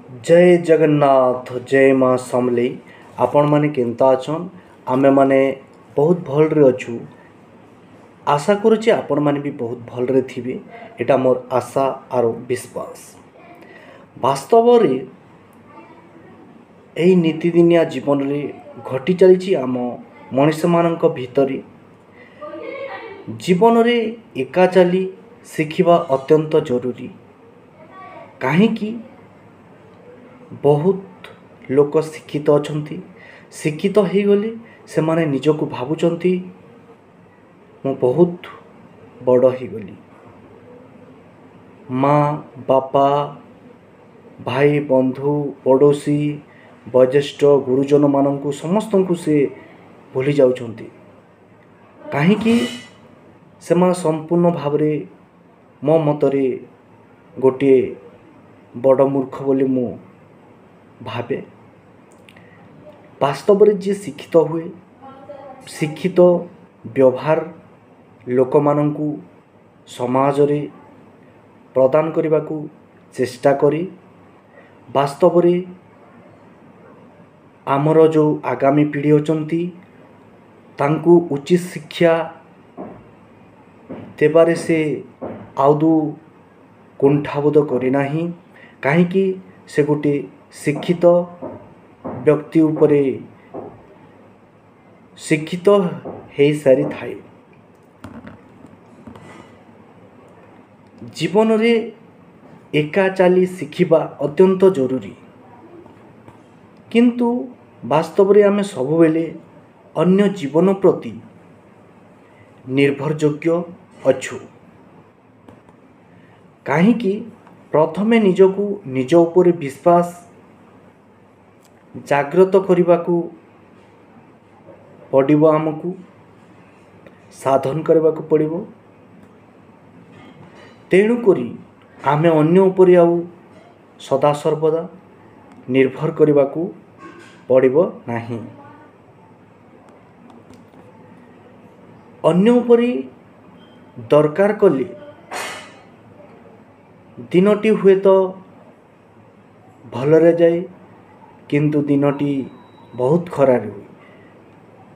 जय जगन्नाथ जय माँ समलेई। आपण माने केंता अछन? आमे माने बहुत भलरे अछु। आशा करुचे आपण माने भी बहुत भलरे थिबे। एटा मोर आशा और विश्वास। वास्तव रे एही नीतिदिनिया जीवन रे घटी चलीची आम मनुष्य मानक भितरे। जीवन रे एका चली शिखिबा अत्यंत जरूरी। काहेकि बहुत लोक शिक्षित अछंती। शिक्षित हो गले से माने निजको भावुचंती मु बहुत बड़ हो गली। माँ बापा भाई बंधु पड़ोसी वयोज्येष्ठ गुरुजन मानक समस्त को से भूली जाउछंती। काहेकि से माने संपूर्ण भाव रे मो मतरे गोटे बड़ मूर्ख बोली मु भावे। वास्तव में जी शिक्षित हुए शिक्षित व्यवहार लोक मानंकु समाज रे प्रदान करने को चेष्टा करी। वास्तव में आमर जो आगामी पीढ़ी अछंती तांकु उचित शिक्षा देबारे से आउदु कुंठाबोध करे नाही। काहेकि से गोटे शिक्षित व्यक्ति उपरे शिक्षित हो सारी थाए। जीवन रे एका चाली शिखिबा अत्यंत जरूरी। किंतु वास्तव रे आमे सब बेले अन्य जीवन प्रति निर्भरयोग्य अछु। काहेकि प्रथमे निजको निज उपरे विश्वास जागृत करने को पड़िबो। आमको साधन करने को पड़िबो। तेणु करी आमे अन्य उपरे आउ सदा सर्वदा निर्भर करने को पड़िबो नाही। अन्य उपरे दरकार कले दिनटी हुए तो भलरे जाए किंतु दिनटी बहुत खराब हुए।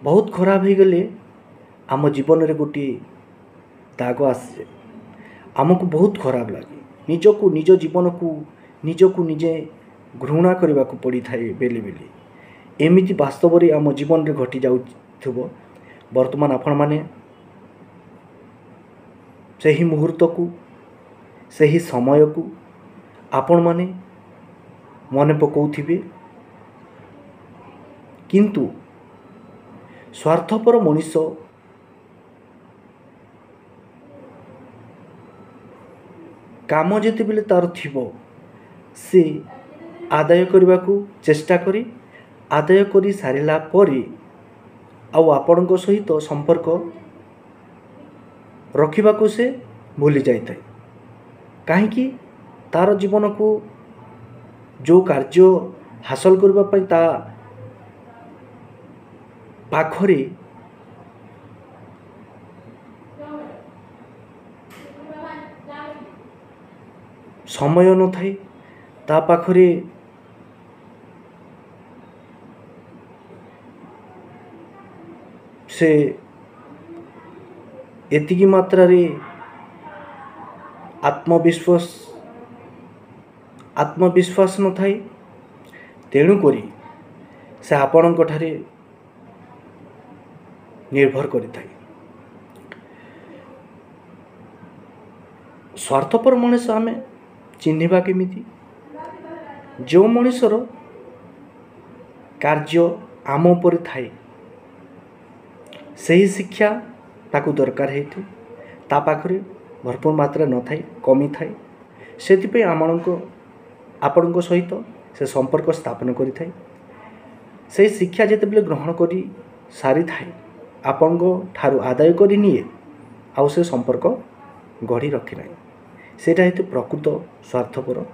बहुत खराब हो गले आम जीवन रे गोटे दाग आसे। आमको बहुत खराब लगे। निजको निज जीवन को निजको निजे घृणा करने को पड़ी थाए बेले बेले। एमिति वास्तव रे आम जीवन रे घटी जाउथबो। वर्तमान आपण माने सही मुहूर्त को सही समय को आपण माने मने पकाउथिबे। किंतु स्वार्थपर मनुष्य काम जेते बेले तार थिबो से आदाय करने को चेष्टा करी। आदाय करी सारिला परे आउ आपणको सहित संपर्क रखिबा को से भूली जाइए। काहेकि तार जीवन को जो कार्य हासिल करबा पई ता पाखरे समय न थाए। ता पाखरे से एतिकी मात्रा रे आत्मविश्वास न थाए। तेणु करी से आपणक ठारे निर्भर करि थाए। स्वार्थपर मनुष्य आमे चिन्हिबा केमिति? जो मनुष्यर कार्य आम उपर थाए सही शिक्षा ताकू दरकार हेतु ता पाखरे भरपूर मात्रा न थाए कमी थाए। सेतिपई आपणक सहित से संपर्क स्थापन करि थाए। से शिक्षा जेते बेले ग्रहण करी सारी थाए आपणक ठारू आदाय करी निए आउ से संपर्क गढ़ी रखि नाही। सेटा हेतु प्रकृत स्वार्थपर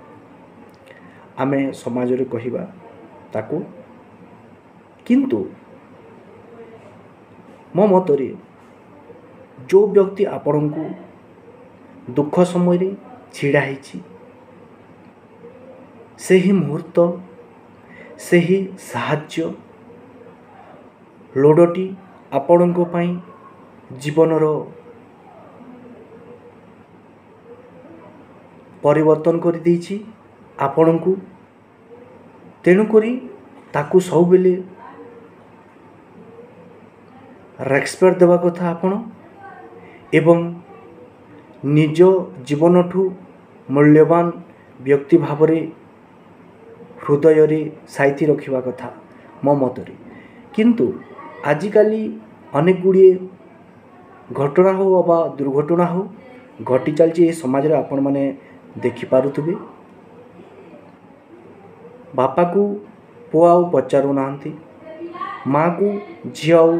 आमे समाज रे कहिबा ताकू। किंतु मो मतरे जो व्यक्ति आपण को दुख समय रे छिड़ा हिची ସେହି ମୁହୂର୍ତ୍ତ, ସେହି ସାହାଯ୍ୟ ଲୋଡ଼ଟି ଆପଣଙ୍କ ପାଇଁ ଜୀବନର ପରିବର୍ତ୍ତନ କରିଦେଇଛି ଆପଣଙ୍କୁ। ତେଣୁକରି ତାକୁ ସବୁବେଳେ ରେସ୍ପେକ୍ଟ ଦେବା କଥା ଆପଣ, ଏବଂ ନିଜ ଜୀବନଠୁ ମୂଲ୍ୟବାନ ବ୍ୟକ୍ତି ଭାବରେ ହୃଦୟରେ ସାଇତି ରଖିବା କଥା ମୋ ମତରେ। କିନ୍ତୁ ଆଜିକାଲି ଅନେକ ଗୁଡ଼ିଏ ଘଟଣା ହେଉ ବା ଦୁର୍ଘଟଣା ହେଉ ଘଟି ଚାଲିଛି ଏ ସମାଜରେ, ଆପଣମାନେ ଦେଖିପାରୁଥିବେ। ବାପାକୁ ପୁଅ ଆଉ ପଚାରୁନାହାନ୍ତି, ମାଆକୁ ଝିଅ ଆଉ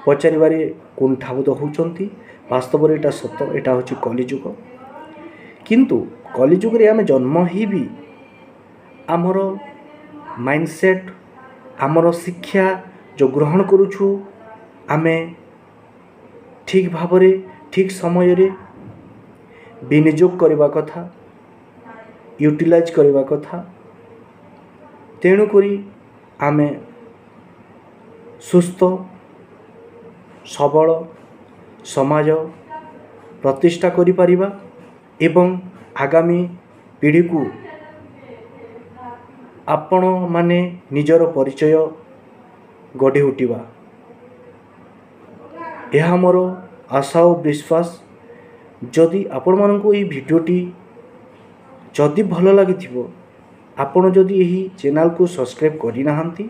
ପଚାରିବାରେ କୁଣ୍ଠାବୋଧ ହେଉଛନ୍ତି। ବାସ୍ତବରେ ଏଇଟା ସତ, ଏଇଟା ହେଉଛି କଳିଯୁଗ। କିନ୍ତୁ କଳିଯୁଗରେ ଆମେ ଜନ୍ମ ହେଇ ବି ଆମର ମାଇଣ୍ଡସେଟ୍, ଆମର ଶିକ୍ଷା ଯେଉଁ ଗ୍ରହଣ କରୁଛୁ, ଆମେ ଠିକ୍ ଭାବରେ ଠିକ୍ ସମୟରେ ବିନିଯୋଗ କରିବା କଥା, ୟୁଟିଲାଇଜ୍ କରିବା କଥା। ତେଣୁକରି ଆମେ ସୁସ୍ଥ ସବଳ ସମାଜ ପ୍ରତିଷ୍ଠା କରିପାରିବା ଏବଂ ଆଗାମୀ ପିଢ଼ିକୁ ଆପଣମାନେ ନିଜର ପରିଚୟ ଗଢ଼ି ଉଠିବା, ଏହା ମୋର ଆଶା ଓ ବିଶ୍ୱାସ। ଯଦି ଆପଣମାନଙ୍କୁ ଏହି ଭିଡ଼ିଓଟି ଯଦି ଭଲ ଲାଗିଥିବ, ଆପଣ ଯଦି ଏହି ଚ୍ୟାନେଲକୁ ସବସ୍କ୍ରାଇବ୍ କରିନାହାନ୍ତି,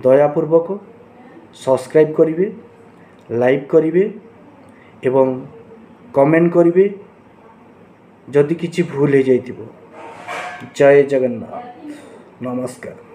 ଦୟାପୂର୍ବକ ସବସ୍କ୍ରାଇବ୍ କରିବେ, ଲାଇକ୍ କରିବେ ଏବଂ କମେଣ୍ଟ କରିବେ ଯଦି କିଛି ଭୁଲ ହେଇଯାଇଥିବ। ଜୟ ଜଗନ୍ନାଥ, ନମସ୍କାର।